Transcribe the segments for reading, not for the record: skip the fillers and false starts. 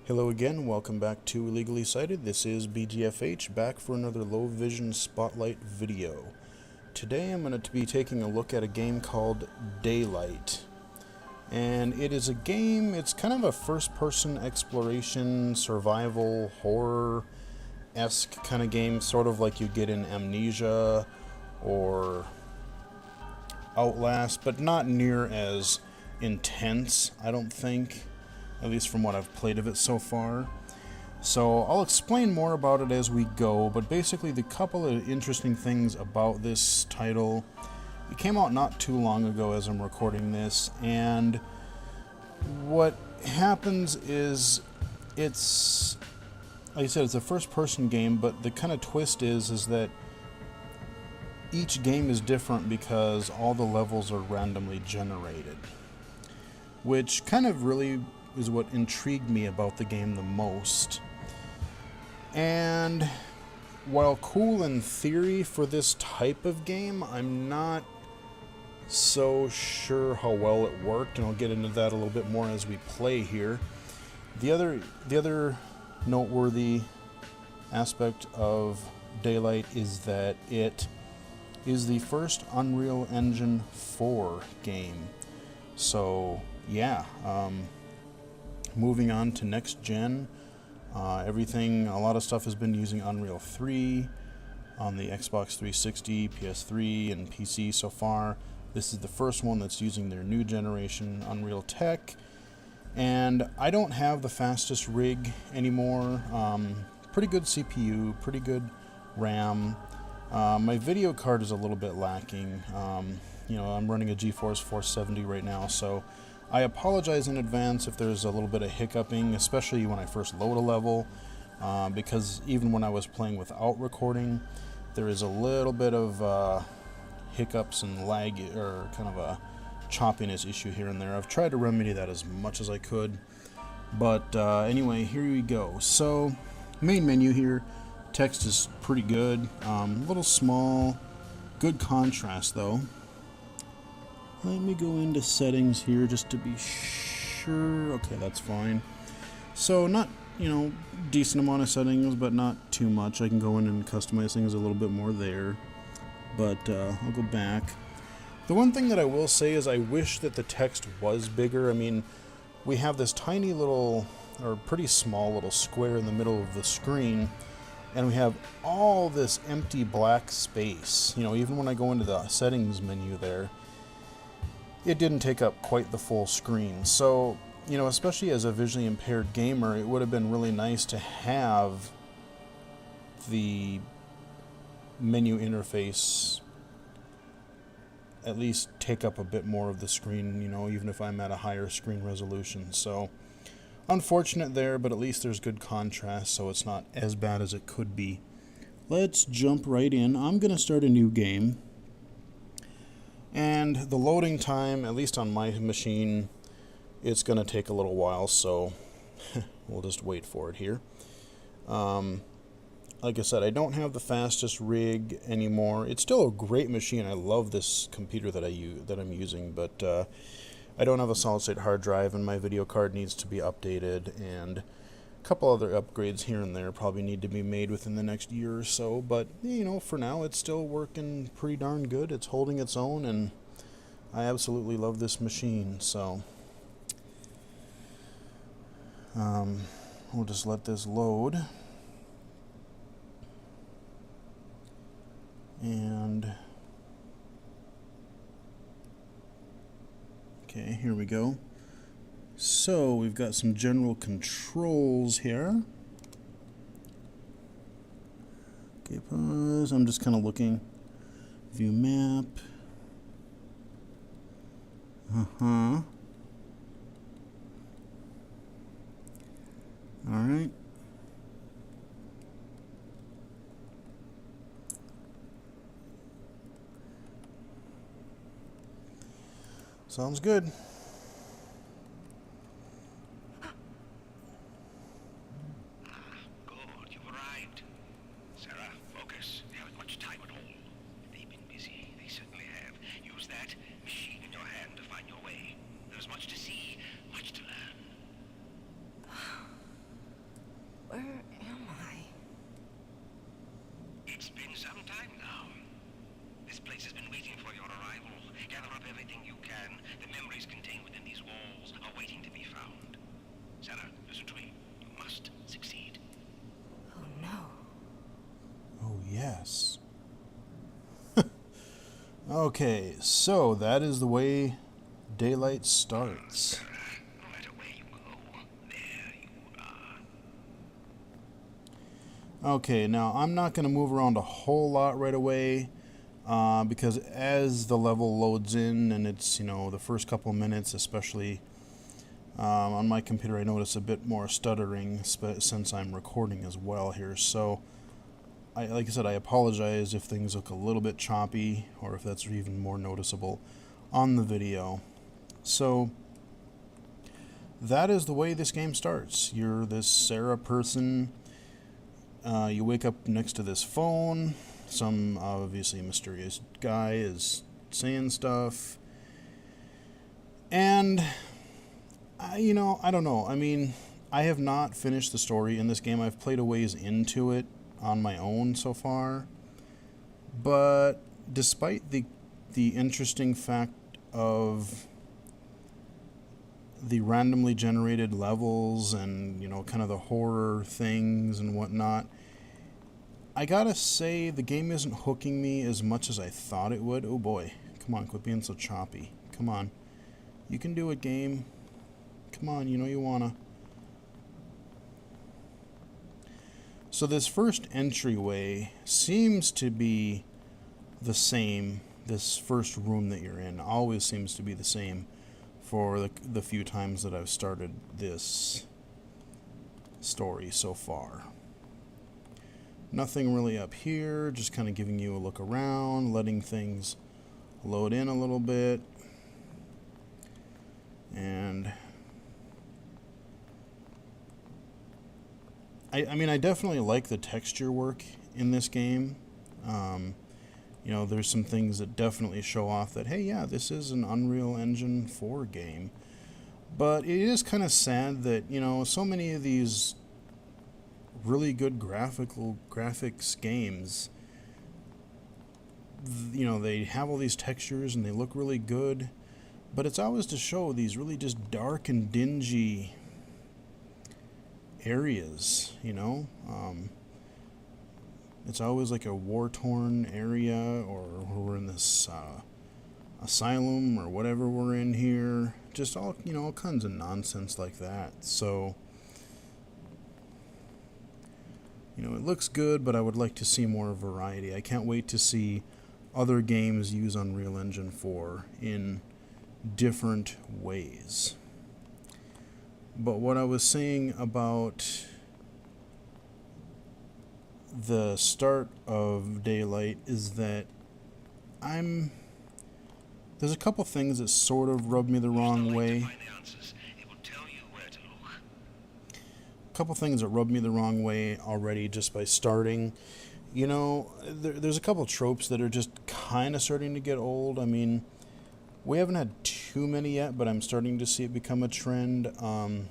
Hello again, welcome back to Illegally Sighted. This is BGFH, back for another low vision spotlight video. Today I'm going to be taking a look at a game called Daylight. And it is a game, it's kind of a first-person exploration, survival, horror-esque kind of game, sort of like you get in Amnesia or Outlast, but not near as intense, I don't think. At least from what I've played of it so far. So I'll explain more about it as we go, but basically the couple of interesting things about this title. It came out not too long ago as I'm recording this, and what happens is it's, like I said, it's a first-person game, but the kind of twist is that each game is different because all the levels are randomly generated, which kind of really is what intrigued me about the game the most. And while cool in theory for this type of game, I'm not so sure how well it worked, and I'll get into that a little bit more as we play here. The other noteworthy aspect of Daylight is that it is the first Unreal Engine 4 game. So yeah, moving on to next gen, a lot of stuff has been using Unreal 3 on the Xbox 360, PS3, and PC so far. This is the first one that's using their new generation Unreal tech, and I don't have the fastest rig anymore. Pretty good CPU, pretty good RAM. My video card is a little bit lacking. I'm running a GeForce 470 right now, so I apologize in advance if there's a little bit of hiccuping, especially when I first load a level, because even when I was playing without recording, there is a little bit of hiccups and lag, or kind of a choppiness issue here and there. I've tried to remedy that as much as I could, but anyway, here we go. So, main menu here, text is pretty good, a little small, good contrast though. Let me go into settings here just to be sure. Okay, that's fine. So not, decent amount of settings, but not too much. I can go in and customize things a little bit more there. But I'll go back. The one thing that I will say is I wish that the text was bigger. I mean, we have this tiny little, or pretty small little square in the middle of the screen, and we have all this empty black space. Even when I go into the settings menu there, it didn't take up quite the full screen. So, especially as a visually impaired gamer, it would have been really nice to have the menu interface at least take up a bit more of the screen, even if I'm at a higher screen resolution. So, unfortunate there, but at least there's good contrast, so it's not as bad as it could be. Let's jump right in. I'm going to start a new game. And the loading time, at least on my machine, it's going to take a little while, so we'll just wait for it here. Like I said, I don't have the fastest rig anymore. It's still a great machine. I love this computer that I'm using, but I don't have a solid-state hard drive, and my video card needs to be updated, and a couple other upgrades here and there probably need to be made within the next year or so, but for now it's still working pretty darn good. It's holding its own, and I absolutely love this machine. So we'll just let this load, and okay, here we go. So we've got some general controls here. Okay, pause. I'm just kind of looking. View map. Alright. Sounds good. Where am I? It's been some time now. This place has been waiting for your arrival. Gather up everything you can. The memories contained within these walls are waiting to be found. Sarah, listen to me. You must succeed. Oh no. Oh, yes. Okay, so that is the way Daylight starts. No matter where you go, there you are. Okay, now I'm not going to move around a whole lot right away because as the level loads in and it's, the first couple of minutes, especially on my computer, I notice a bit more stuttering since I'm recording as well here. So, like I said, I apologize if things look a little bit choppy or if that's even more noticeable on the video. So, that is the way this game starts. You're this Sarah person. You wake up next to this phone. Some obviously mysterious guy is saying stuff. And, I don't know. I mean, I have not finished the story in this game. I've played a ways into it on my own so far. But despite the interesting fact of the randomly generated levels and, kind of the horror things and whatnot, I gotta say the game isn't hooking me as much as I thought it would. Oh boy, come on, quit being so choppy. Come on. You can do it, game. Come on, you wanna. So this first entryway seems to be the same. This first room that you're in always seems to be the same for the few times that I've started this story so far. Nothing really up here, just kind of giving you a look around, letting things load in a little bit. And I mean, I definitely like the texture work in this game. There's some things that definitely show off that, hey, yeah, this is an Unreal Engine 4 game. But it is kind of sad that, so many of these really good graphics games, they have all these textures and they look really good, but it's always to show these really just dark and dingy areas, it's always like a war-torn area, or we're in this asylum or whatever we're in here, just all kinds of nonsense like that. So it looks good, but I would like to see more variety. I can't wait to see other games use Unreal Engine 4 in different ways. But what I was saying about the start of Daylight is that there's a couple things that sort of rub me the wrong way. A couple things that rub me the wrong way already just by starting. There's a couple tropes that are just kind of starting to get old. I mean, we haven't had too many yet, but I'm starting to see it become a trend.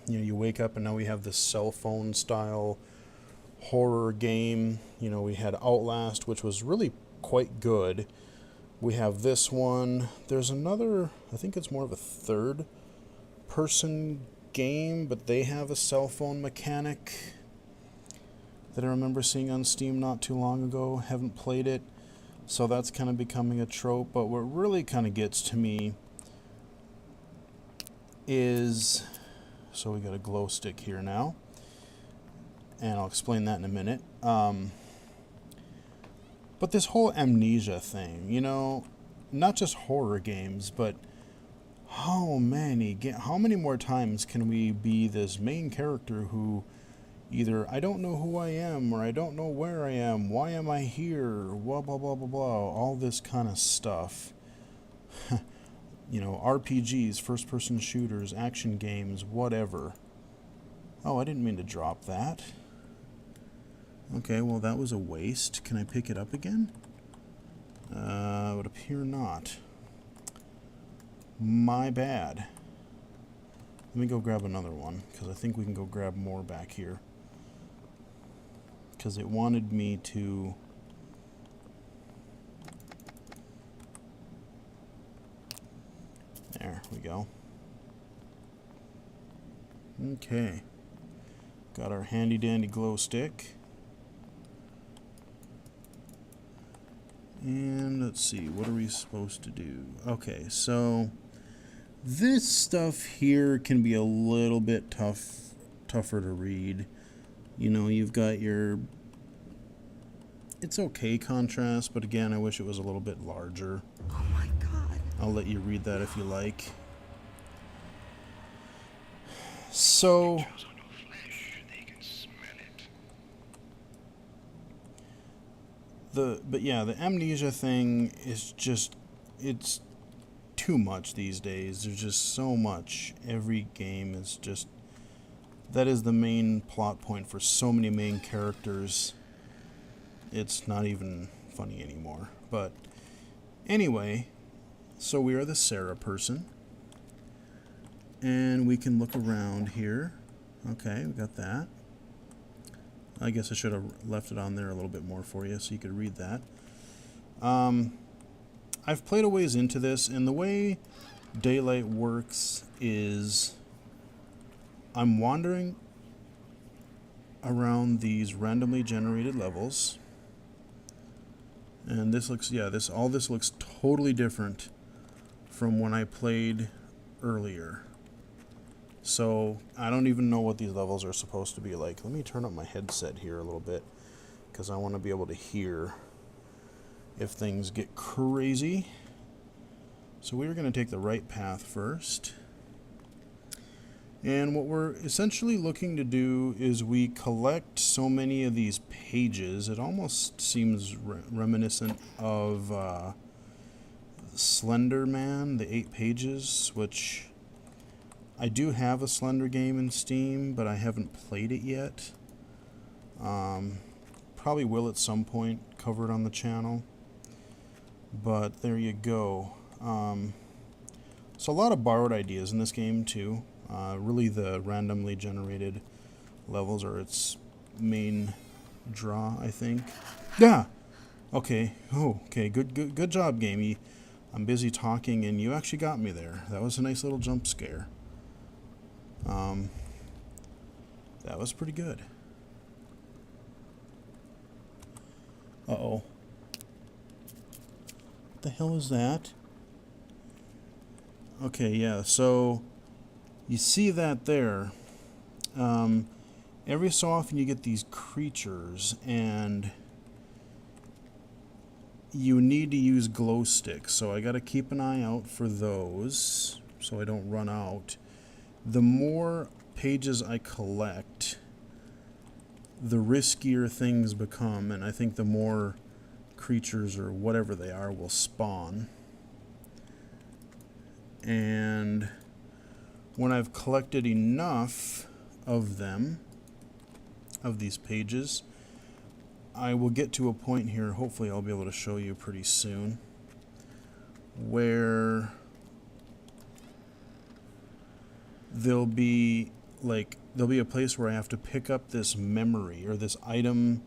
You wake up and now we have this cell phone style horror game. We had Outlast, which was really quite good. We have this one. There's another, I think it's more of a third person game, but they have a cell phone mechanic that I remember seeing on Steam not too long ago. Haven't played it, so that's kind of becoming a trope. But what really kind of gets to me is, so we got a glow stick here now, and I'll explain that in a minute. But this whole amnesia thing, not just horror games, but how many more times can we be this main character who either I don't know who I am, or I don't know where I am, why am I here, blah, blah, blah, blah, blah, all this kind of stuff. RPGs, first-person shooters, action games, whatever. Oh, I didn't mean to drop that. Okay, well, that was a waste. Can I pick it up again? It would appear not. My bad. Let me go grab another one, because I think we can go grab more back here. because it wanted me to... There we go. Okay. Got our handy dandy glow stick. And let's see, what are we supposed to do? Okay, so this stuff here can be a little bit tougher to read. You know, you've got your... It's okay contrast, but again, I wish it was a little bit larger. Oh my god. I'll let you read that if you like. So... Pictures on your flesh, they can smell it. But yeah, the amnesia thing is just... It's too much these days. There's just so much. Every game is just... That is the main plot point for so many main characters. It's not even funny anymore. But anyway, so we are the Sarah person. And we can look around here. Okay, we got that. I guess I should have left it on there a little bit more for you so you could read that. I've played a ways into this, and the way Daylight works is I'm wandering around these randomly generated levels. And this looks, yeah, all this looks totally different from when I played earlier. So I don't even know what these levels are supposed to be like. Let me turn up my headset here a little bit because I want to be able to hear if things get crazy. So we're going to take the right path first. And what we're essentially looking to do is we collect so many of these pages. It almost seems reminiscent of Slender Man, the 8 pages, which I do have a Slender game in Steam, but I haven't played it yet. Probably will at some point, cover it on the channel. But there you go. So a lot of borrowed ideas in this game too. Really the randomly generated levels are its main draw, I think. Yeah! Okay. Oh, okay. Good job, game. I'm busy talking and you actually got me there. That was a nice little jump scare. That was pretty good. Uh-oh. What the hell is that? Okay, yeah, so you see that there. Every so often you get these creatures and you need to use glow sticks, so I gotta keep an eye out for those so I don't run out. The more pages I collect, the riskier things become, and I think the more creatures or whatever they are will spawn. And when I've collected enough of them, of these pages, I will get to a point here, hopefully I'll be able to show you pretty soon, where there'll be a place where I have to pick up this memory or this item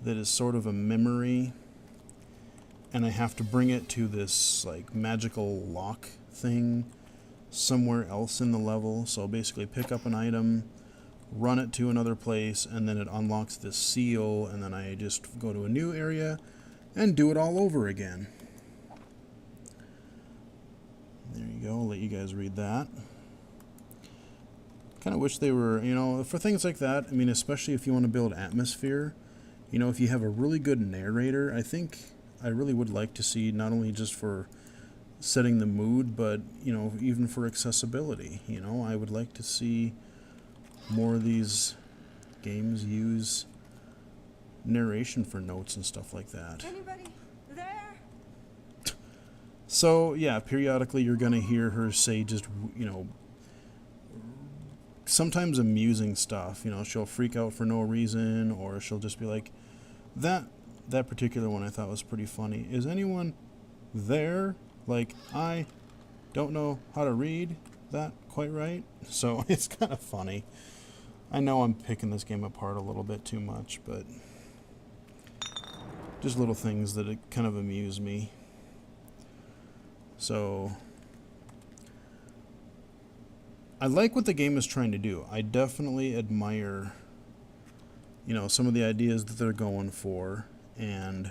that is sort of a memory, and I have to bring it to this like magical lock thing somewhere else in the level. So I'll basically pick up an item, run it to another place, and then it unlocks this seal, and then I just go to a new area and do it all over again. There you go. I'll let you guys read that. Kind of wish they were, you know, for things like that, I mean, especially if you want to build atmosphere, you know, if you have a really good narrator, I think I really would like to see, not only just for setting the mood, but, you know, even for accessibility. You know, I would like to see more of these games use narration for notes and stuff like that. Anybody there? So, yeah, periodically you're going to hear her say just, you know, sometimes amusing stuff. You know, she'll freak out for no reason, or she'll just be like, that particular one I thought was pretty funny. Is anyone there? Like, I don't know how to read that quite right. So it's kind of funny. I know I'm picking this game apart a little bit too much, but Just little things that it kind of amuse me. So I like what the game is trying to do. I definitely admire, you know, some of the ideas that they're going for, and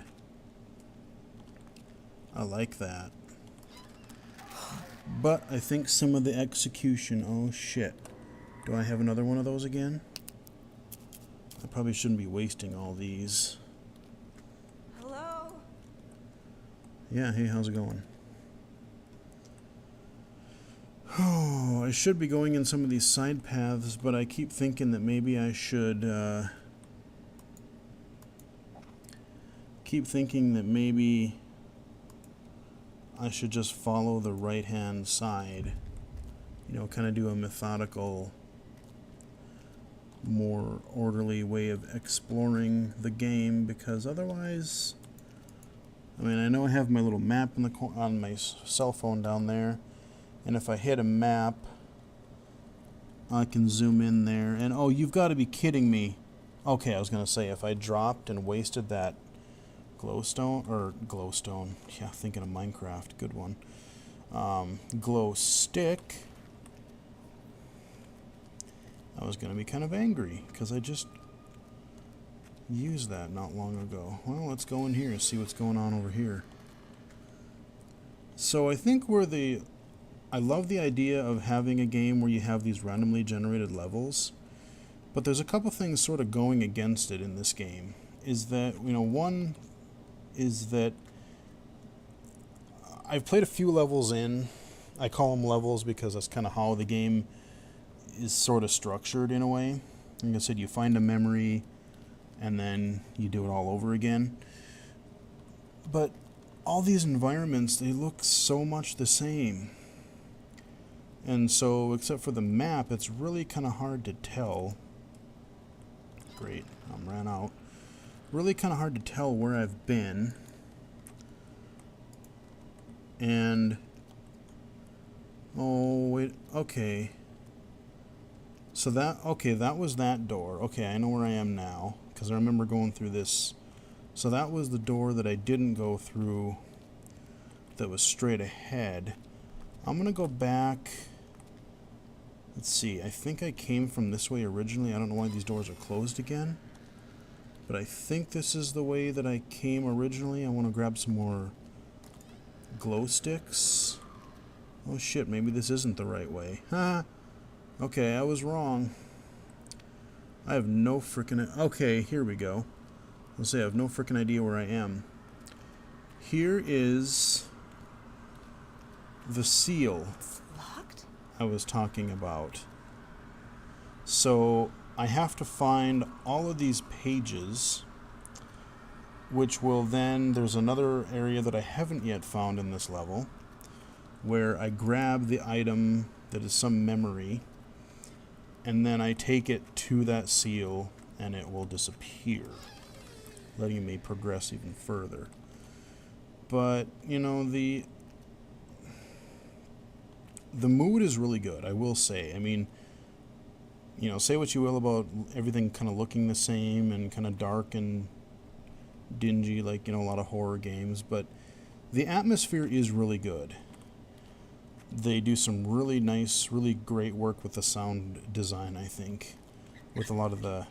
I like that. But I think some of the execution, oh shit. Do I have another one of those again? I probably shouldn't be wasting all these. Hello? Yeah, hey, how's it going? Oh, I should be going in some of these side paths, but I keep thinking that maybe I should, I should just follow the right-hand side. You know, kind of do a methodical, more orderly way of exploring the game, because otherwise, I mean, I know I have my little map in the on my cell phone down there, and if I hit a map, I can zoom in there, and oh, you've got to be kidding me. Okay, I was going to say, if I dropped and wasted that glowstone, yeah, thinking of Minecraft, good one, glow stick, I was going to be kind of angry, because I just used that not long ago. Well, let's go in here and see what's going on over here. So I think I love the idea of having a game where you have these randomly generated levels, but there's a couple things sort of going against it in this game. Is that, you know, one is that I've played a few levels in. I call them levels because that's kind of how the game is sort of structured in a way. Like I said, you find a memory and then you do it all over again. But all these environments, they look so much the same. And so, except for the map, it's really kind of hard to tell. Great, I ran out. Really kind of hard to tell where I've been. And oh wait, okay. So that was that door. Okay, I know where I am now, because I remember going through this. So that was the door that I didn't go through, that was straight ahead. I'm gonna go back. Let's see, I think I came from this way originally. I don't know why these doors are closed again, but I think this is the way that I came originally. I want to grab some more glow sticks. Oh shit, maybe this isn't the right way. Ha! Okay, I was wrong. I have no frickin'... Okay, here we go. Let's say I have no frickin' idea where I am. Here is the seal Locked? I was talking about. So I have to find all of these pages, which will then... There's another area that I haven't yet found in this level, where I grab the item that is some memory, and then I take it to that seal, and it will disappear, letting me progress even further. But, you know, the mood is really good, I will say. I mean, you know, say what you will about everything kind of looking the same and kind of dark and dingy, like, you know, a lot of horror games, but the atmosphere is really good. They do some really nice, really great work with the sound design, I think, with a lot of the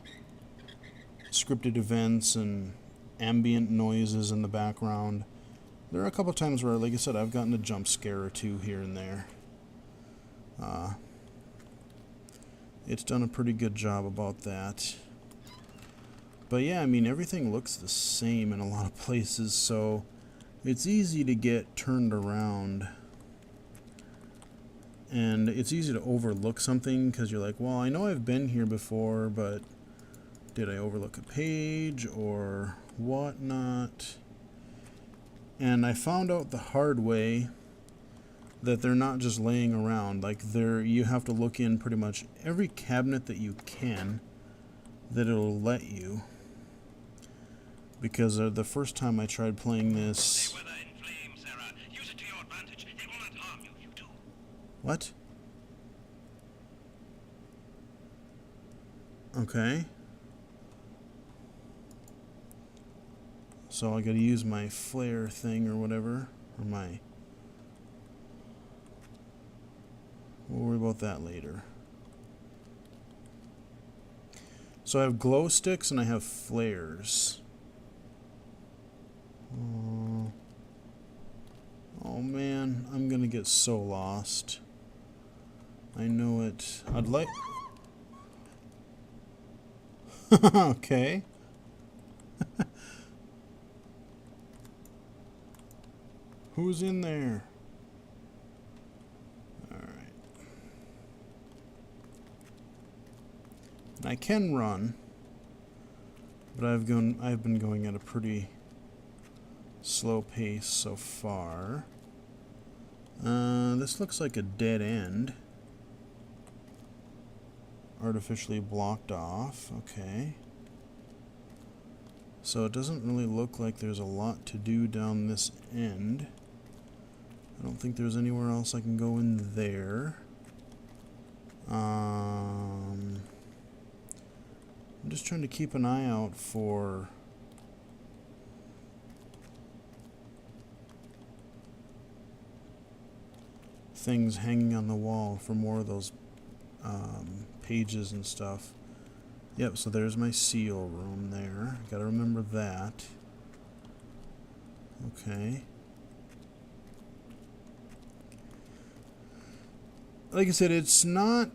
scripted events and ambient noises in the background. There are a couple times where, like I said, I've gotten a jump scare or two here and there. It's done a pretty good job about that. But yeah, I mean, everything looks the same in a lot of places, so it's easy to get turned around. And it's easy to overlook something because you're like, well, I know I've been here before, but did I overlook a page or whatnot? And I found out the hard way that they're not just laying around. Like, you have to look in pretty much every cabinet that you can that it'll let you. Because the first time I tried playing this... They wither in flame, Sarah. Use it to your advantage. They will not harm you if you do. What? Okay. So I gotta use my flare thing or whatever. Or my... We'll worry about that later. So I have glow sticks and I have flares. Oh man, I'm gonna get so lost. I know it. I'd like... Okay. Who's in there? Alright. I can run, but I've been going at a pretty slow pace so far. This looks like a dead end. Artificially blocked off. Okay. So it doesn't really look like there's a lot to do down this end. I don't think there's anywhere else I can go in there. I'm just trying to keep an eye out for things hanging on the wall for more of those pages and stuff. Yep, so there's my seal room there. Gotta remember that. Okay. Like I said, it's not...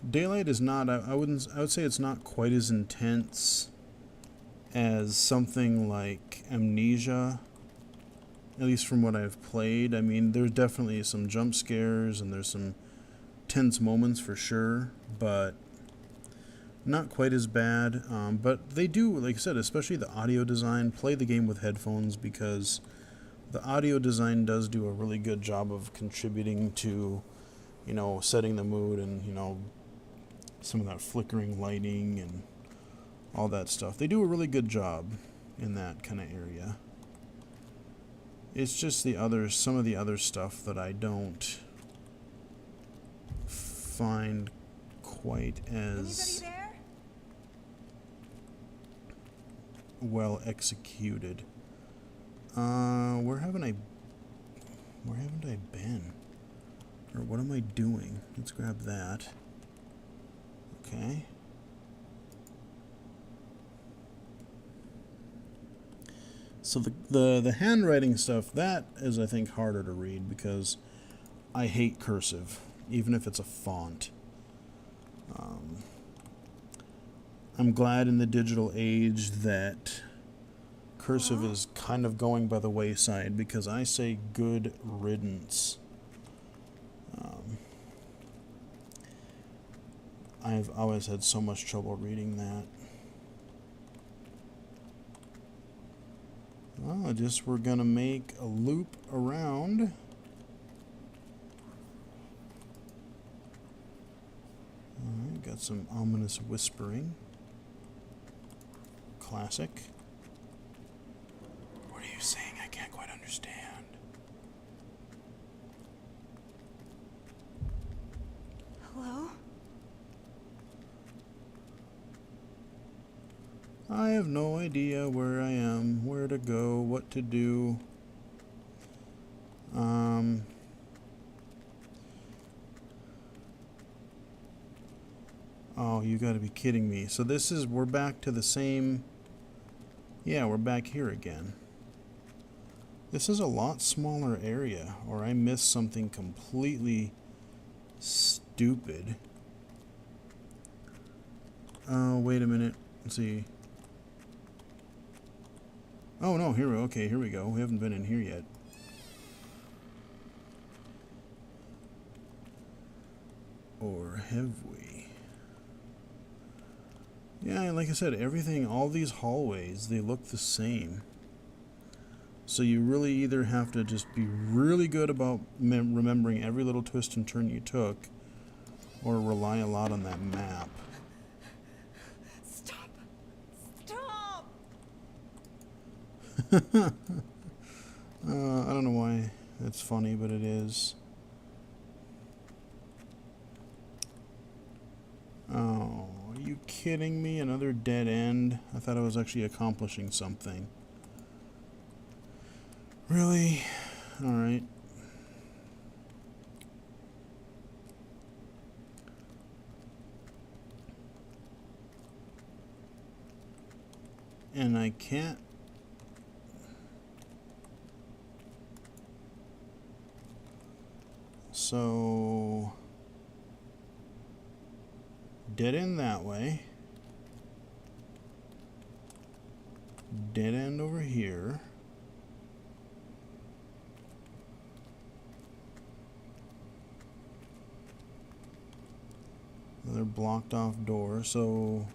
Daylight is not... I would say it's not quite as intense as something like Amnesia. At least from what I've played. I mean, there's definitely some jump scares and there's some tense moments for sure, but not quite as bad. But they do, like I said, especially the audio design, play the game with headphones, because the audio design does do a really good job of contributing to, you know, setting the mood and, you know, some of that flickering lighting and all that stuff. They do a really good job in that kind of area. It's just some of the other stuff that I don't find quite as well executed. Where haven't I been? Or what am I doing? Let's grab that. Okay. So the handwriting stuff, that is, I think, harder to read because I hate cursive, even if it's a font. I'm glad in the digital age that cursive is kind of going by the wayside, because I say good riddance. I've always had so much trouble reading that. Well, we're gonna make a loop around. Alright, got some ominous whispering. Classic. What are you saying? I can't quite understand. Hello? I have no idea where I am, where to go, what to do. Oh, you gotta be kidding me. So we're back to the same... Yeah, we're back here again. This is a lot smaller area, or I missed something completely stupid. Oh, wait a minute. Let's see. Oh no, here we go. We haven't been in here yet. Or have we? Yeah, like I said, everything, all these hallways, they look the same. So you really either have to just be really good about remembering every little twist and turn you took, or rely a lot on that map. Stop! Stop! I don't know why that's funny, but it is. Oh, are you kidding me? Another dead end? I thought I was actually accomplishing something. Really? Alright. And I can't. So dead end that way. Dead end over here. Another blocked off door, so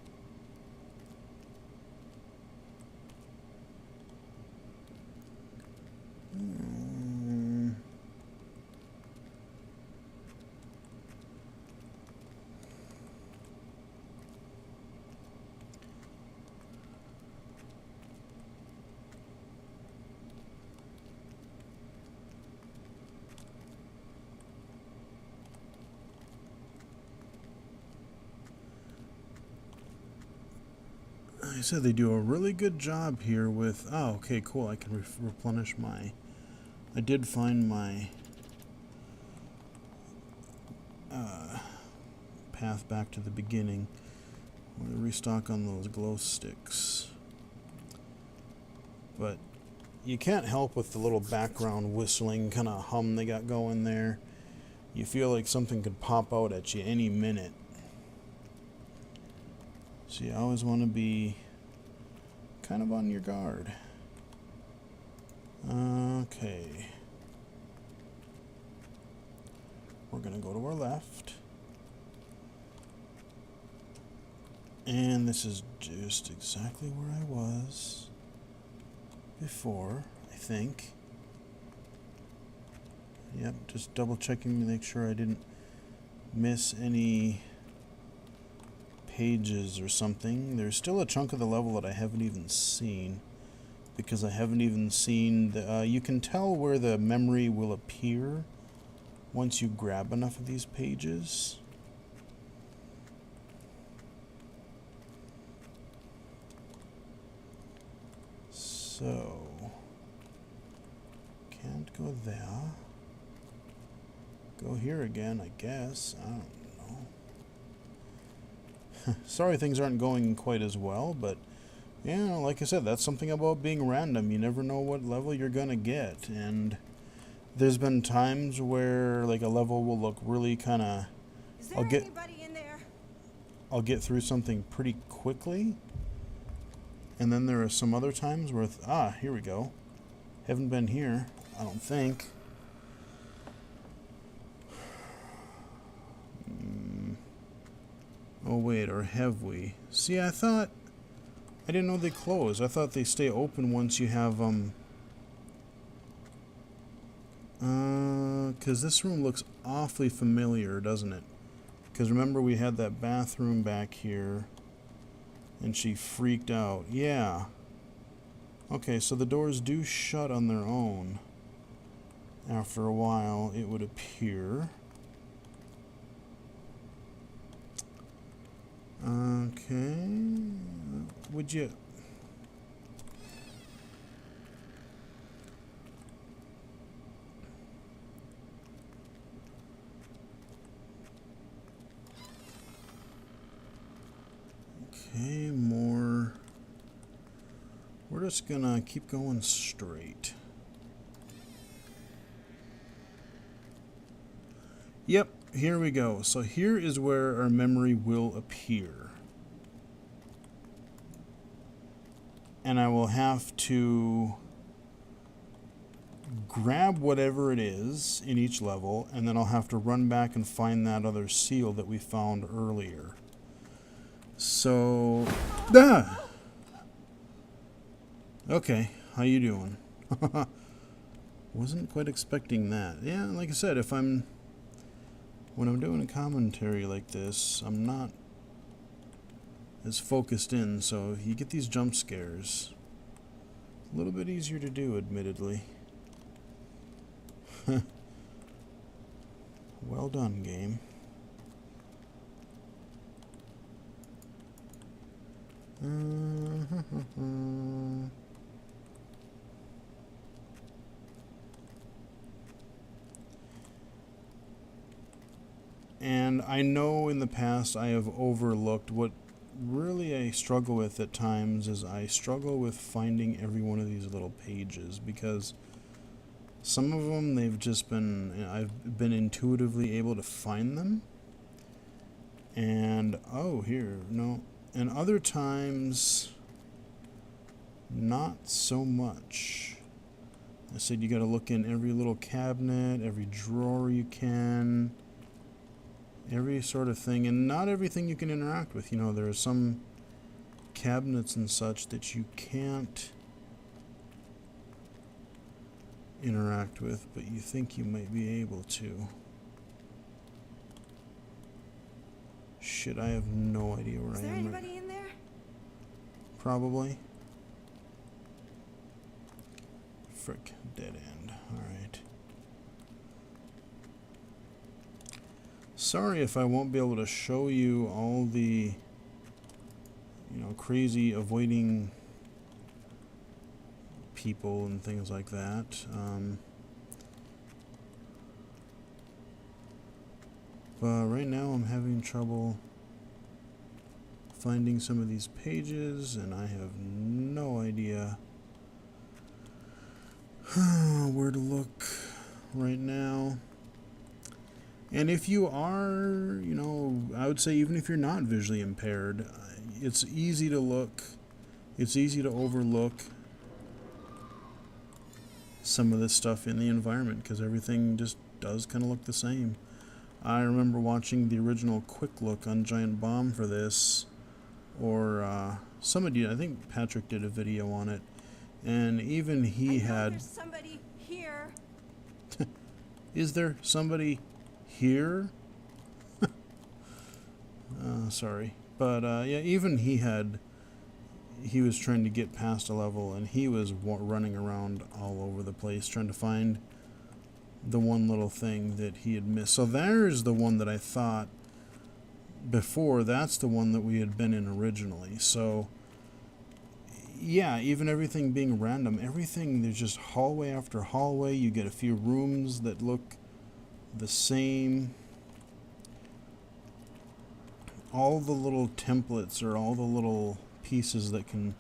I said they do a really good job here with. Oh, okay, cool. I can replenish my. I did find my path back to the beginning. I'm going to restock on those glow sticks. But you can't help with the little background whistling kind of hum they got going there. You feel like something could pop out at you any minute. So you always want to be kind of on your guard. Okay. We're going to go to our left. And this is just exactly where I was before, I think. Yep, just double checking to make sure I didn't miss any pages or something. There's still a chunk of the level that I haven't even seen, because I haven't even seen the, you can tell where the memory will appear once you grab enough of these pages. So can't go there. Go here again, I guess. I don't know. Sorry things aren't going quite as well, but yeah, like I said, that's something about being random. You never know what level you're gonna get, and there's been times where like a level will look really kind of. Is there anybody in there? I'll get through something pretty quickly, and then there are some other times where here we go. Haven't been here, I don't think. Oh wait, or have we? See, I didn't know they close. I thought they stay open once you have, because this room looks awfully familiar, doesn't it? Because remember we had that bathroom back here, and she freaked out. Yeah. Okay, so the doors do shut on their own. After a while, it would appear. Okay. Would you... Okay, more... We're just gonna keep going straight. Yep, here we go. So here is where our memory will appear. And I will have to grab whatever it is in each level, and then I'll have to run back and find that other seal that we found earlier. So, okay, how you doing? Wasn't quite expecting that. Yeah, like I said, when I'm doing a commentary like this, I'm not as focused in, so you get these jump scares. A little bit easier to do, admittedly. Well done, game. And I know in the past I have overlooked what really I struggle with at times is I struggle with finding every one of these little pages, because some of them I've been intuitively able to find them, and and other times not so much. I said you got to look in every little cabinet, every drawer you can, every sort of thing, and not everything you can interact with. There are some cabinets and such that you can't interact with, but you think you might be able to. Shit, I have no idea where I am. Is there anybody in there? Probably. Frick, dead end. Alright. Sorry if I won't be able to show you all the, crazy avoiding people and things like that. But right now I'm having trouble finding some of these pages, and I have no idea where to look right now. And if you are, I would say even if you're not visually impaired, it's easy to look, it's easy to overlook some of this stuff in the environment, because everything just does kind of look the same. I remember watching the original Quick Look on Giant Bomb for this, or somebody, I think Patrick did a video on it, and even he had... There's somebody here. Is there somebody here? Sorry. But yeah, even he was trying to get past a level, and he was running around all over the place trying to find the one little thing that he had missed. So there's the one that I thought before. That's the one that we had been in originally. So yeah, even everything being random, there's just hallway after hallway. You get a few rooms that look the same. All the little templates, or all the little pieces that can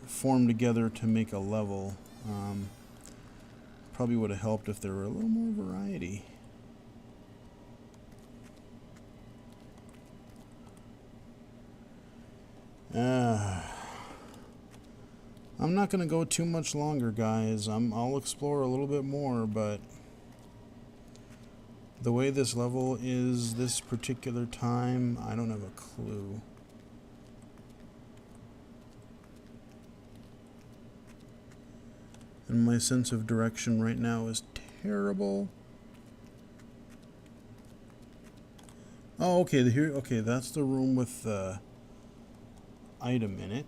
form together to make a level, probably would have helped if there were a little more variety. I'm not going to go too much longer, guys. I'll explore a little bit more, but the way this level is this particular time, I don't have a clue. And my sense of direction right now is terrible. Oh, okay, okay, that's the room with the item in it.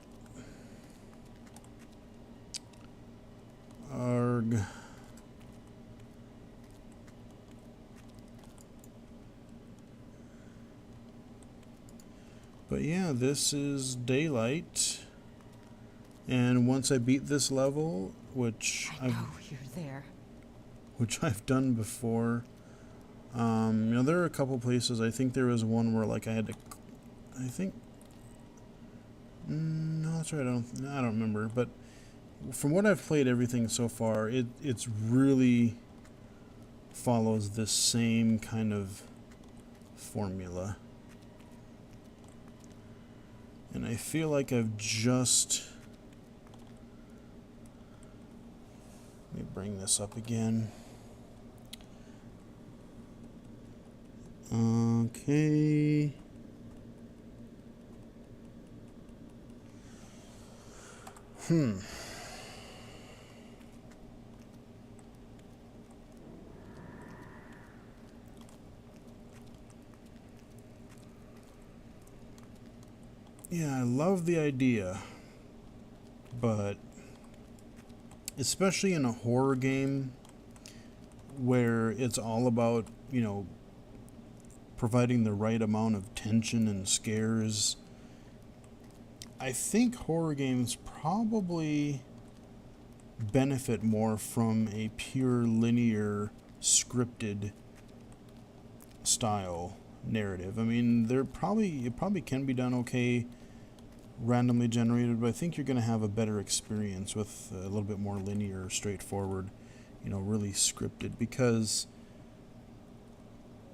Arg. But yeah, this is daylight. And once I beat this level, which you're there. Which I've done before, there are a couple places. I think there was one where like I had to, no, that's right. I don't remember. But from what I've played, everything so far, it's really follows this same kind of formula. And I feel like I've just... Let me bring this up again. Okay. Yeah, I love the idea, but especially in a horror game where it's all about, providing the right amount of tension and scares, I think horror games probably benefit more from a pure linear scripted style. narrative. I mean, it probably can be done okay randomly generated, but I think you're going to have a better experience with a little bit more linear, straightforward, really scripted, because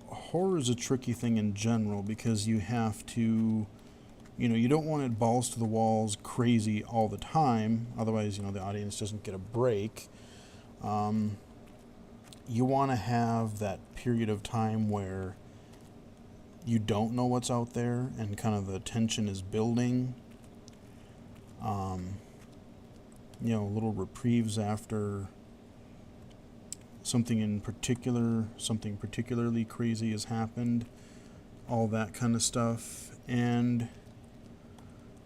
horror is a tricky thing in general, because you have to, you don't want it balls to the walls crazy all the time, otherwise, the audience doesn't get a break. You want to have that period of time where you don't know what's out there and kind of the tension is building. Little reprieves after something particularly crazy has happened, all that kind of stuff. And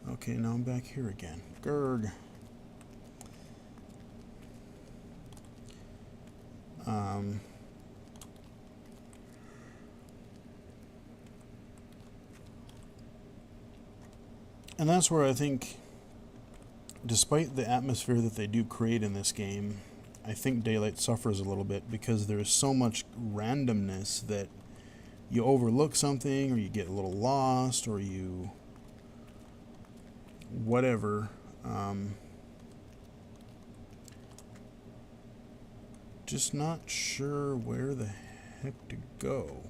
okay, now I'm back here again. Grr. And that's where I think, despite the atmosphere that they do create in this game, I think Daylight suffers a little bit, because there's so much randomness that you overlook something, or you get a little lost, or you whatever. Just not sure where the heck to go.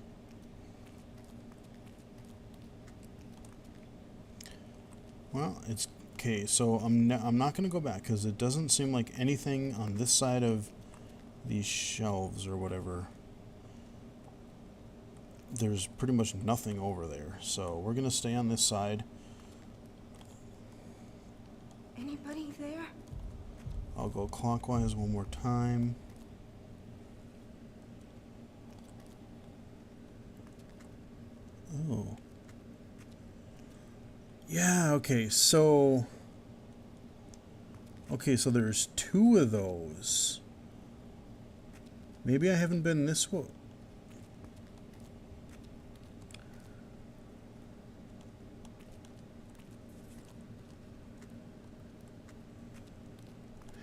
Well, it's okay, so I'm not going to go back, because it doesn't seem like anything on this side of these shelves or whatever. There's pretty much nothing over there, so we're going to stay on this side. Anybody there? I'll go clockwise one more time. Oh. Yeah, okay, so there's two of those. Maybe I haven't been this way.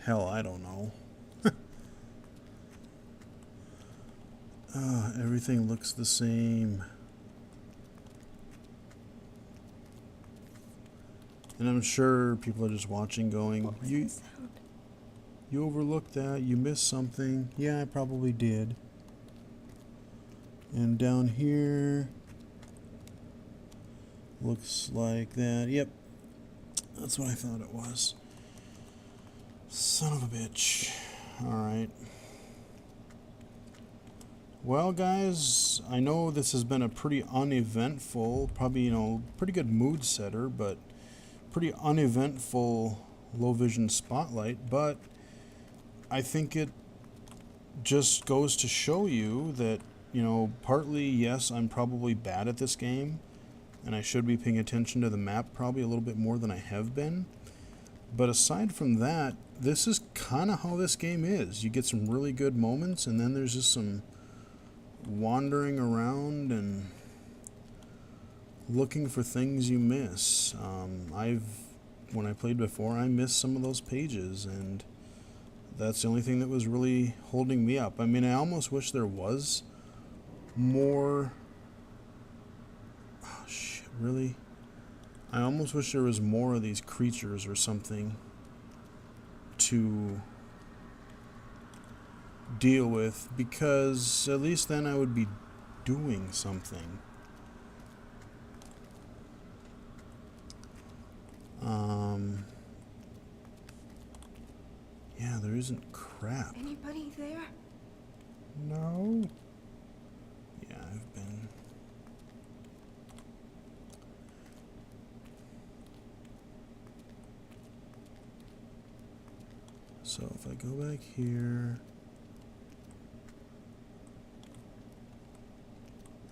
Hell, I don't know. Everything looks the same. And I'm sure people are just watching going, What was that sound? You overlooked that, you missed something. Yeah, I probably did. And down here, looks like that. Yep, that's what I thought it was. Son of a bitch. Alright. Well, guys, I know this has been a pretty uneventful, probably, pretty good mood setter, but pretty uneventful low vision spotlight, but I think it just goes to show you that, partly, yes, I'm probably bad at this game, and I should be paying attention to the map probably a little bit more than I have been. But aside from that, this is kind of how this game is. You get some really good moments, and then there's just some wandering around and looking for things you miss. When I played before, I missed some of those pages, and that's the only thing that was really holding me up. I mean, I almost wish there was more. Oh, shit, really? I almost wish there was more of these creatures or something to deal with, because at least then I would be doing something. Yeah, there isn't crap. Anybody there? No. Yeah, I've been. So if I go back here,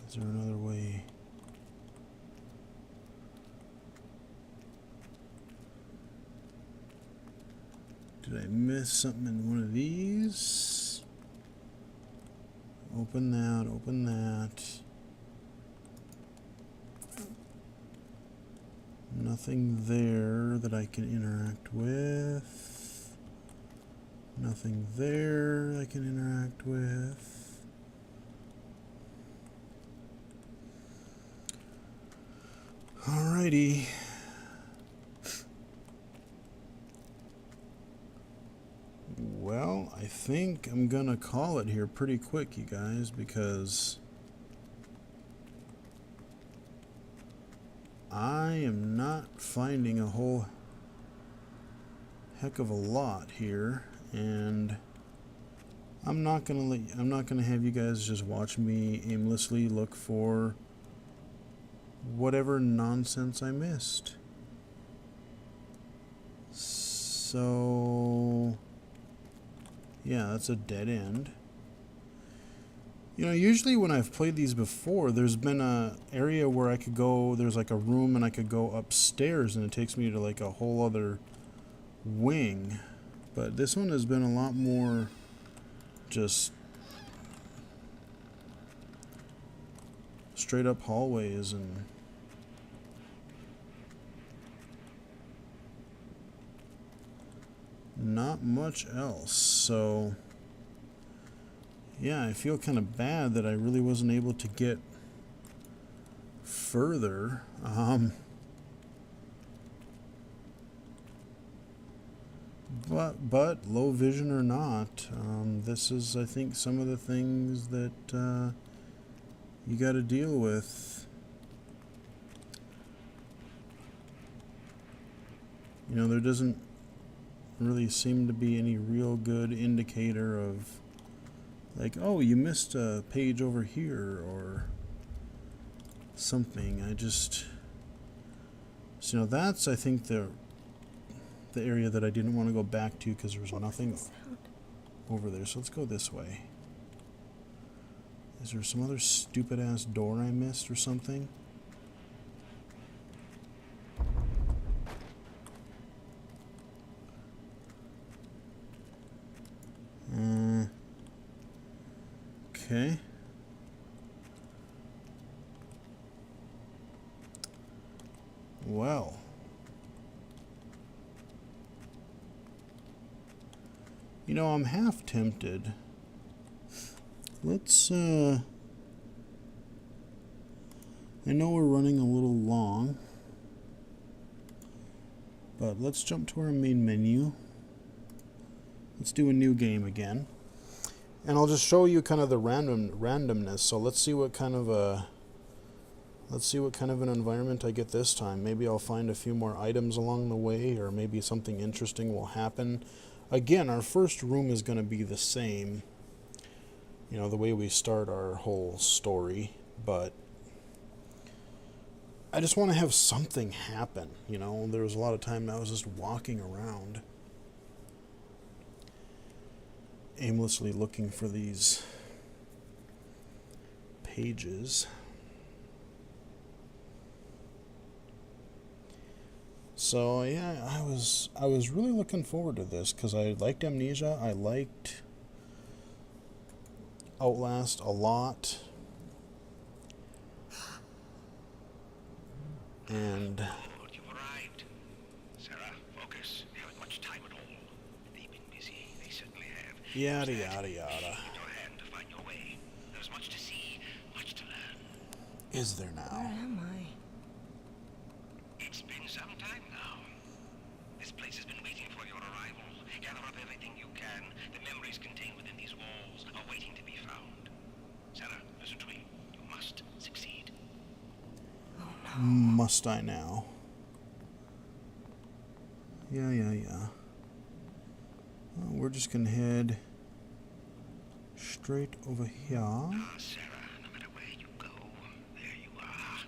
is there another way? Did I miss something in one of these? Open that, open that. Nothing there that I can interact with. Nothing there I can interact with. Alrighty. Well, I think I'm gonna call it here pretty quick, you guys, because I am not finding a whole heck of a lot here, and I'm not gonna have you guys just watch me aimlessly look for whatever nonsense I missed. So yeah, that's a dead end. You know, usually when I've played these before, there's been a area where I could go, there's like a room and I could go upstairs and it takes me to like a whole other wing. But this one has been a lot more just straight up hallways and not much else. So yeah, I feel kind of bad that I really wasn't able to get further. But low vision or not, this is, I think, some of the things that you got to deal with. You know, there doesn't really seem to be any real good indicator of, like, oh, you missed a page over here or something. So, you know, that's, I think, the area that I didn't want to go back to because there was nothing over there. So let's go this way. Is there some other stupid ass door I missed or something? Okay. Well. You know, I'm half tempted. Let's, I know we're running a little long, but let's jump to our main menu. Let's do a new game again. And I'll just show you kind of the randomness. So let's see what kind of an environment I get this time. Maybe I'll find a few more items along the way, or maybe something interesting will happen. Again, our first room is going to be the same, you know, the way we start our whole story, but I just want to have something happen, you know. There was a lot of time I was just walking around aimlessly looking for these pages. So yeah, I was really looking forward to this because I liked Amnesia, I liked Outlast a lot, and You've arrived. Sarah, focus. They haven't much time at all. They've been busy. They certainly have. yada yada yada. In your hand to find your way. There's much to see, much to learn. Is there Where now? am I? It's been some time now. This place has been waiting for your arrival. Gather up everything you can. The memories contained within these walls are waiting to be found. Sarah, listen to me. You must succeed. Must I now? Yeah. Well, we're just gonna head straight over here. Ah, Sarah, no matter where you go, there you are.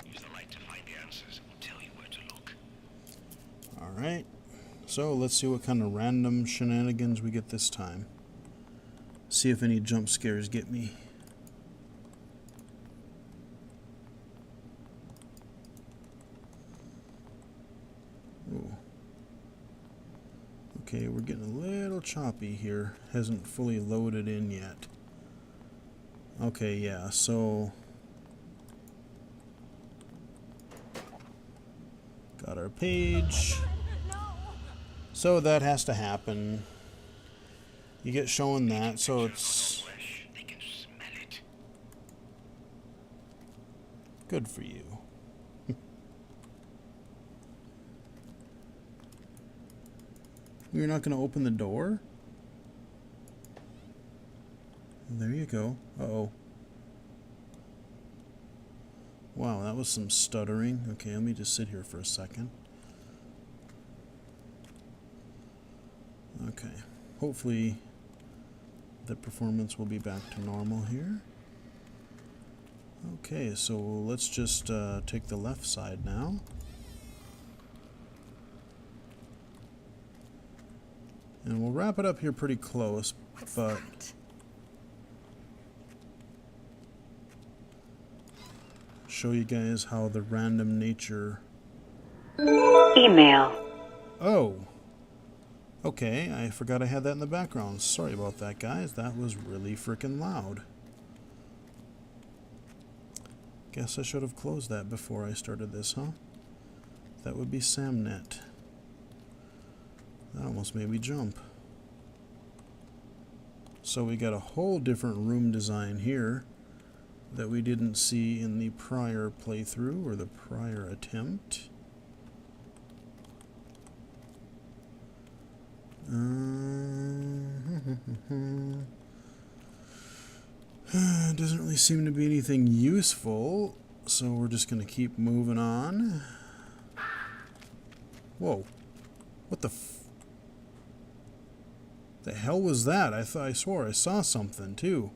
Use the light to find the answers. It will tell you where to look. Alright, so let's see what kind of random shenanigans we get this time. See if any jump scares get me. Ooh. Okay, we're getting a little choppy here. Hasn't fully loaded in yet. Okay, yeah, so got our page. So that has to happen. You get shown that, so it's Good for you. You're not going to open the door? There you go. Uh-oh. Wow, that was some stuttering. Okay, let me just sit here for a second. Okay. Hopefully the performance will be back to normal here. Okay, so let's just take the left side now. And we'll wrap it up here pretty close, What's but that? show you guys how the random nature... Email. Oh! Okay, I forgot I had that in the background. Sorry about that, guys. That was really freaking loud. Guess I should have closed that before I started this, huh? That would be Samnet. That almost made me jump. So we got a whole different room design here that we didn't see in the prior playthrough or the prior attempt. Doesn't really seem to be anything useful, so we're just going to keep moving on. Whoa. What the hell was that? I swore I saw something too.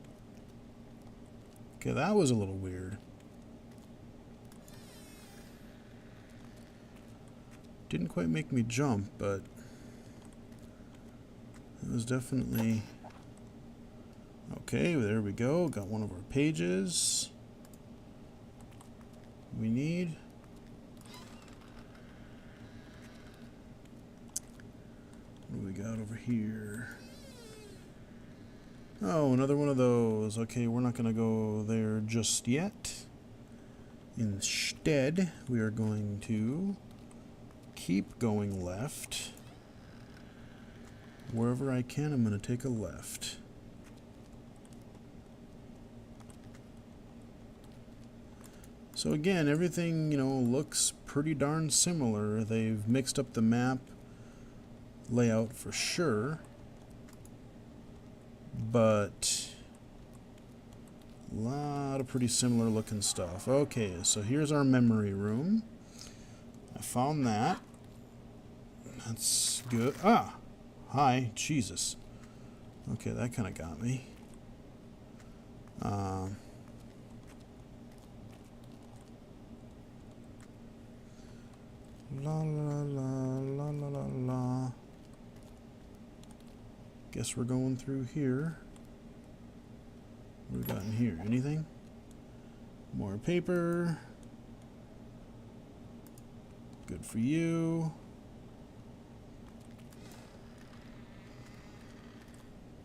Okay, that was a little weird. Didn't quite make me jump, but it was definitely... Okay, there we go. Got one of our pages we need. What do we got over here? Oh, another one of those. Okay, we're not going to go there just yet. Instead, we are going to keep going left. Wherever I can, I'm going to take a left. So again, everything, looks pretty darn similar. They've mixed up the map layout for sure. But a lot of pretty similar looking stuff. Okay, so here's our memory room. I found that. That's good. Ah! Hi, Jesus. Okay, that kind of got me. La la la la la la la. Guess we're going through here. What have we got in here? Anything? More paper. Good for you.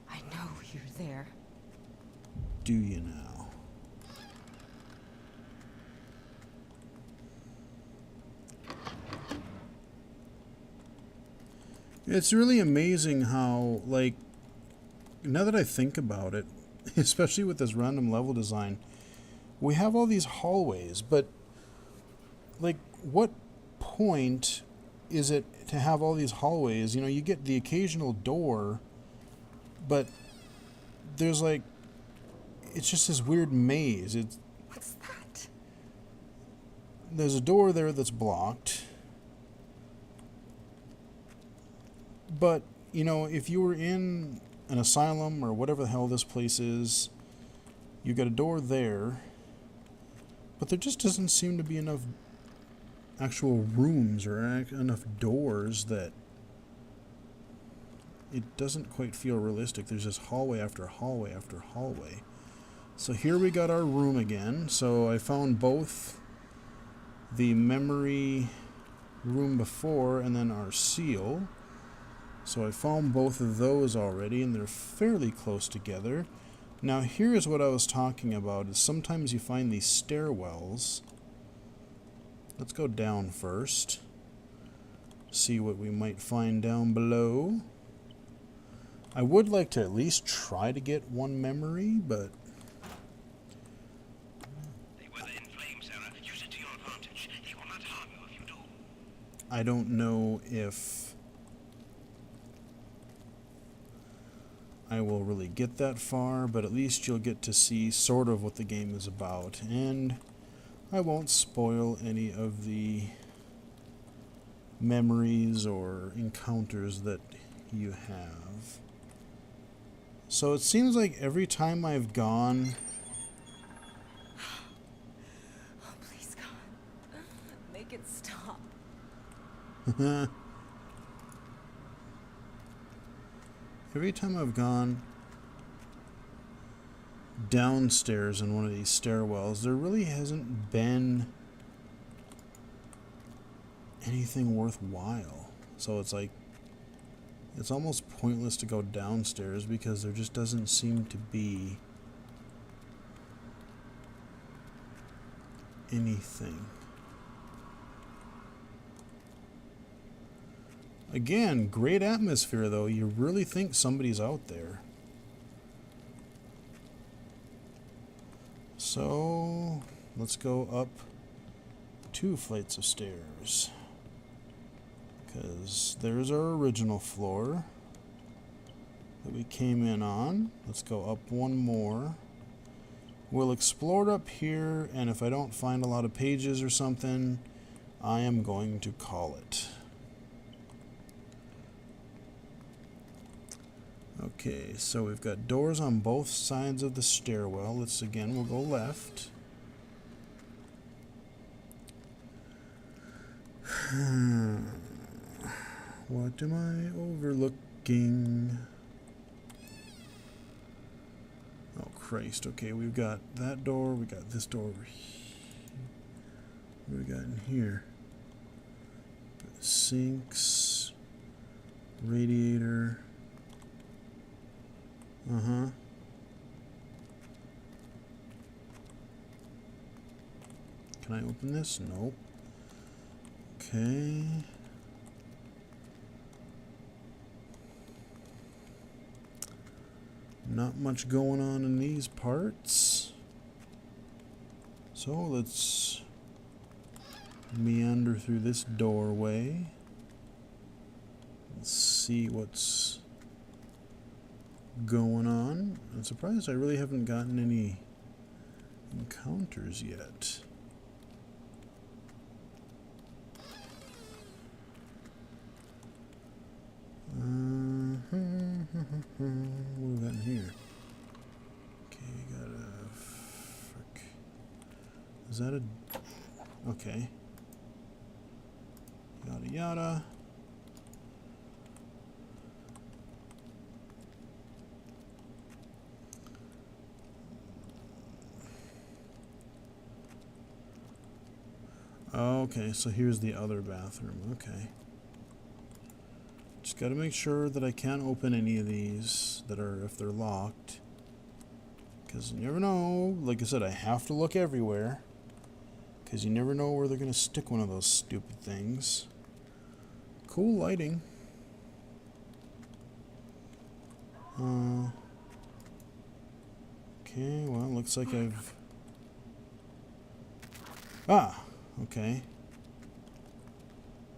I know you're there. Do you now? It's really amazing how, now that I think about it, especially with this random level design, we have all these hallways, but, what point is it to have all these hallways? You get the occasional door, but there's, it's just this weird maze. What's that? There's a door there that's blocked. But, if you were in an asylum or whatever the hell this place is, you got a door there, but there just doesn't seem to be enough actual rooms or enough doors that it doesn't quite feel realistic. There's just hallway after hallway after hallway. So here we got our room again. So I found both the memory room before and then our seal. So I found both of those already, and they're fairly close together. Now here's what I was talking about, is sometimes you find these stairwells. Let's go down first. See what we might find down below. I would like to at least try to get one memory, but... They were in flames, Sarah. I don't know if I will really get that far, but at least you'll get to see sort of what the game is about, and I won't spoil any of the memories or encounters that you have. So it seems like every time I've gone... Oh, please, God. Make it stop. Every time I've gone downstairs in one of these stairwells, there really hasn't been anything worthwhile. So it's like, it's almost pointless to go downstairs because there just doesn't seem to be anything. Again, great atmosphere though. You really think somebody's out there. So, let's go up 2 flights of stairs. Because there's our original floor that we came in on. Let's go up 1 more. We'll explore it up here, and if I don't find a lot of pages or something, I am going to call it. Okay, so we've got doors on both sides of the stairwell. We'll go left. What am I overlooking? Oh, Christ. Okay, we've got that door. We got this door over here. What do we got in here? Sinks. Radiator. Uh-huh. Can I open this? Nope. Okay. Not much going on in these parts. So let's meander through this doorway. Let's see what's going on. I'm surprised I really haven't gotten any encounters yet. What have we got in here? Okay, got a... Frick. Is that a... Okay. Yada yada. Okay, so here's the other bathroom. Okay. Just got to make sure that I can't open any of these that are, if they're locked. Because you never know. Like I said, I have to look everywhere. Because you never know where they're going to stick one of those stupid things. Cool lighting. Okay, well, looks like I've... Ah! Okay.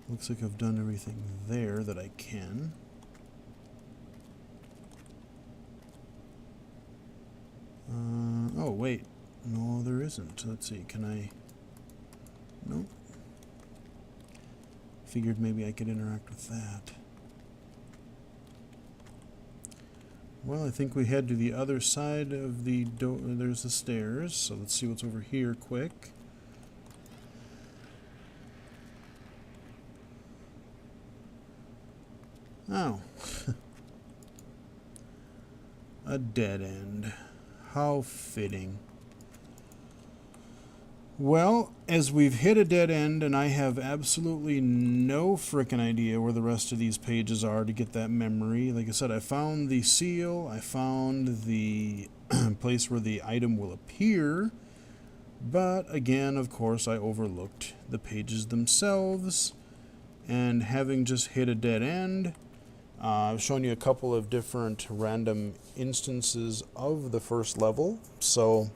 Looks like I've done everything there that I can. Oh, wait. No, there isn't. Let's see. Can I... Nope. Figured maybe I could interact with that. Well, I think we head to the other side of the door. There's the stairs. So let's see what's over here quick. Oh. A dead end. How fitting. Well, as we've hit a dead end, and I have absolutely no frickin' idea where the rest of these pages are to get that memory. Like I said, I found the seal, I found the place where the item will appear, but again, of course, I overlooked the pages themselves, and having just hit a dead end, I've shown you a couple of different random instances of the first level, so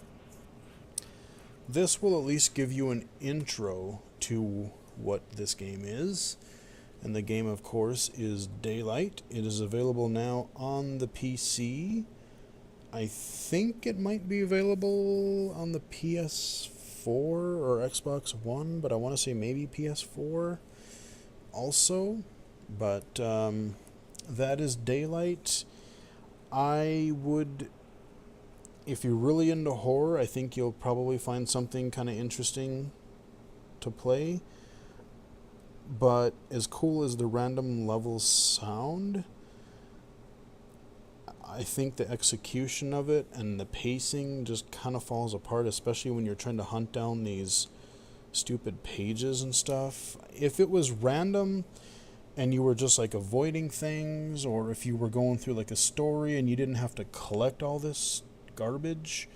this will at least give you an intro to what this game is. And the game, of course, is Daylight. It is available now on the PC. I think it might be available on the PS4 or Xbox One, but I want to say maybe PS4 also. But that is Daylight. I would, if you're really into horror, I think you'll probably find something kind of interesting to play. But as cool as the random levels sound, I think the execution of it and the pacing just kind of falls apart, especially when you're trying to hunt down these stupid pages and stuff. If it was random and you were just like avoiding things, or if you were going through like a story and you didn't have to collect all this garbage,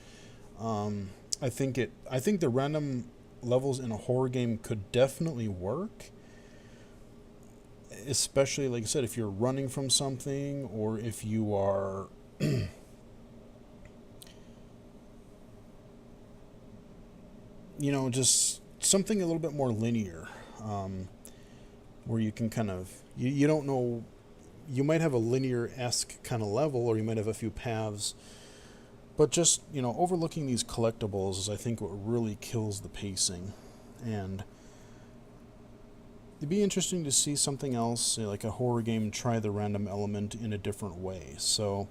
I think the random levels in a horror game could definitely work. Especially, like I said, if you're running from something, or if you are just something a little bit more linear, where you can kind of, you don't know, you might have a linear-esque kind of level, or you might have a few paths, but just, overlooking these collectibles is, I think, what really kills the pacing. And it'd be interesting to see something else, say like a horror game, try the random element in a different way. So,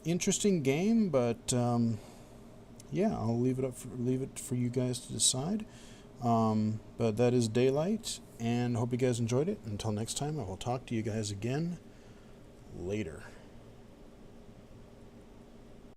interesting game, but yeah, I'll leave it for you guys to decide. But that is Daylight, and hope you guys enjoyed it. Until next time, I will talk to you guys again later.